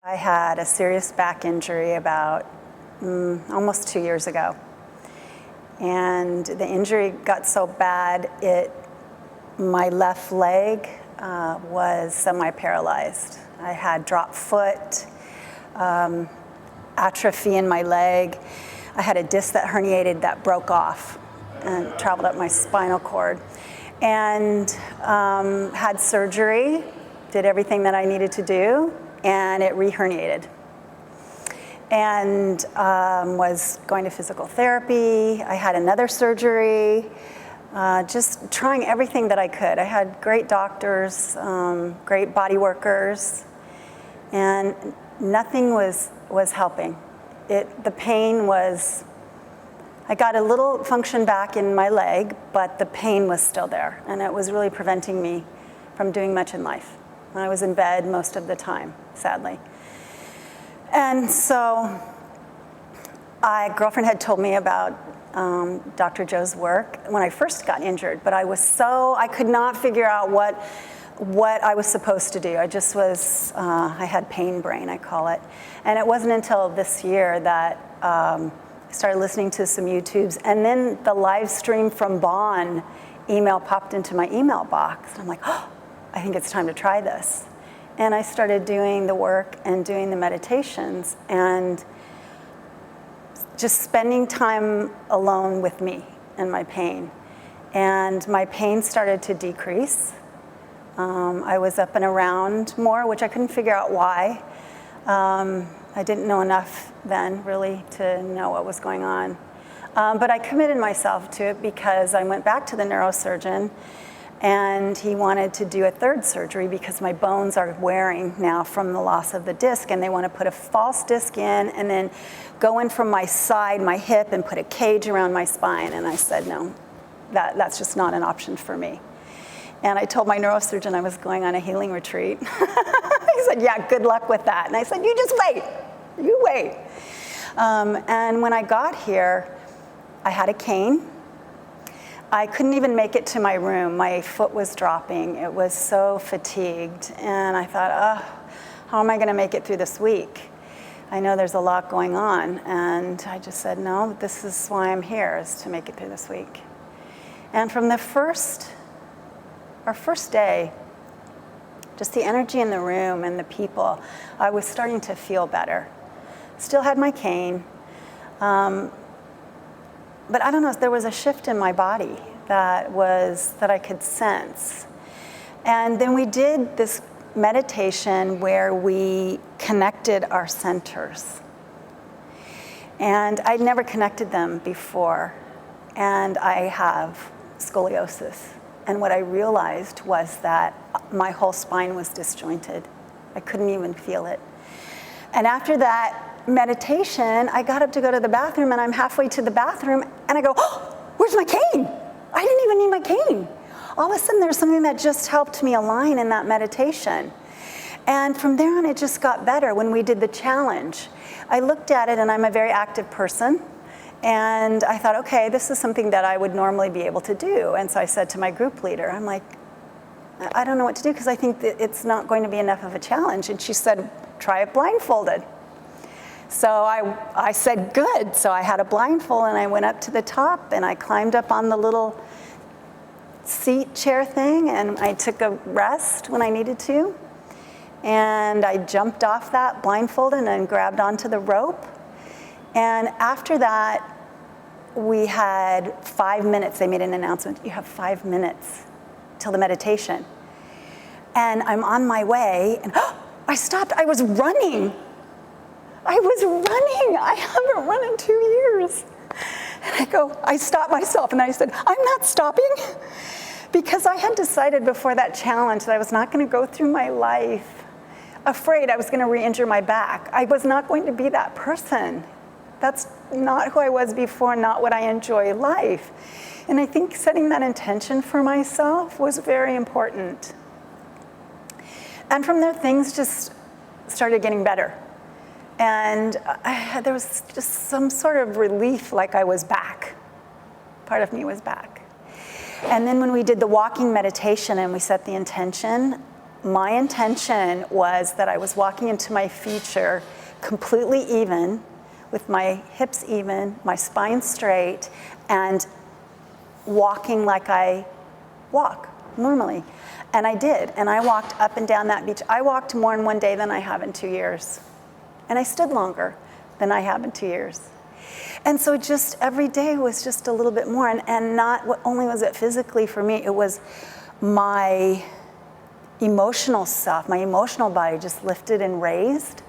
I had a serious back injury about almost 2 years ago. And the injury got so bad, my left leg was semi-paralyzed. I had drop foot, atrophy in my leg. I had a disc that herniated that broke off and traveled up my spinal cord. And had surgery, did everything that I needed to do, and it re-herniated. And was going to physical therapy. I had another surgery, just trying everything that I could. I had great doctors, great body workers, and nothing was helping. The pain was, I got a little function back in my leg, but the pain was still there, and it was really preventing me from doing much in life. I was in bed most of the time, sadly. And so a girlfriend had told me about Dr. Joe's work when I first got injured, but I could not figure out what I was supposed to do. I just was, I had pain brain, I call it. And it wasn't until this year that I started listening to some YouTubes, and then the live stream from Bonn email popped into my email box. And I'm like, oh, I think it's time to try this. And I started doing the work and doing the meditations and just spending time alone with me and my pain. And my pain started to decrease. I was up and around more, which I couldn't figure out why. I didn't know enough then, really, to know what was going on. But I committed myself to it because I went back to the neurosurgeon, and he wanted to do a third surgery because my bones are wearing now from the loss of the disc, and they want to put a false disc in and then go in from my side, my hip, and put a cage around my spine. And I said, no, that's just not an option for me. And I told my neurosurgeon I was going on a healing retreat. He said, yeah, good luck with that. And I said, you just wait, you wait. And when I got here, I had a cane. I couldn't even make it to my room. My foot was dropping. It was so fatigued. And I thought, oh, how am I going to make it through this week? I know there's a lot going on. And I just said, no, this is why I'm here, is to make it through this week. And from our first day, just the energy in the room and the people, I was starting to feel better. Still had my cane. But I don't know, there was a shift in my body that I could sense. And then we did this meditation where we connected our centers. And I'd never connected them before. And I have scoliosis. And what I realized was that my whole spine was disjointed. I couldn't even feel it. And after that meditation, I got up to go to the bathroom, and I'm halfway to the bathroom, and I go, oh, where's my cane? I didn't even need my cane. All of a sudden, there's something that just helped me align in that meditation. And from there on, it just got better when we did the challenge. I looked at it, and I'm a very active person, and I thought, okay, this is something that I would normally be able to do. And so I said to my group leader, I'm like, I don't know what to do because I think that it's not going to be enough of a challenge. And she said, try it blindfolded. So I said, good. So I had a blindfold, and I went up to the top, and I climbed up on the little seat chair thing, and I took a rest when I needed to. And I jumped off that blindfolded and grabbed onto the rope. And after that, we had 5 minutes. They made an announcement. You have 5 minutes till the meditation. And I'm on my way, and I stopped. I was running. I haven't run in 2 years. And I stopped myself, and I said, I'm not stopping. Because I had decided before that challenge that I was not going to go through my life afraid I was going to re-injure my back. I was not going to be that person. That's not who I was before, not what I enjoy life. And I think setting that intention for myself was very important. And from there, things just started getting better. And there was just some sort of relief, like I was back. Part of me was back. And then when we did the walking meditation and we set the intention, my intention was that I was walking into my future completely even, with my hips even, my spine straight, and walking like I walk normally. And I did, and I walked up and down that beach. I walked more in one day than I have in 2 years. And I stood longer than I have in 2 years. And so just every day was just a little bit more, and not only was it physically for me, it was my emotional self, my emotional body just lifted and raised.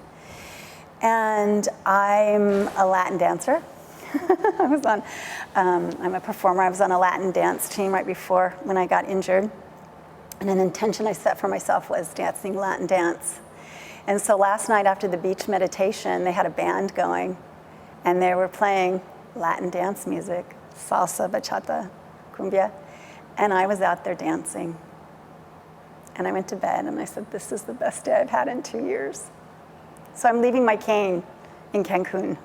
And I'm a Latin dancer. I'm a performer. I was on a Latin dance team right before when I got injured. And an intention I set for myself was dancing Latin dance. And so last night after the beach meditation, they had a band going, and they were playing Latin dance music, salsa, bachata, cumbia, and I was out there dancing. And I went to bed and I said, this is the best day I've had in 2 years. So I'm leaving my cane in Cancun.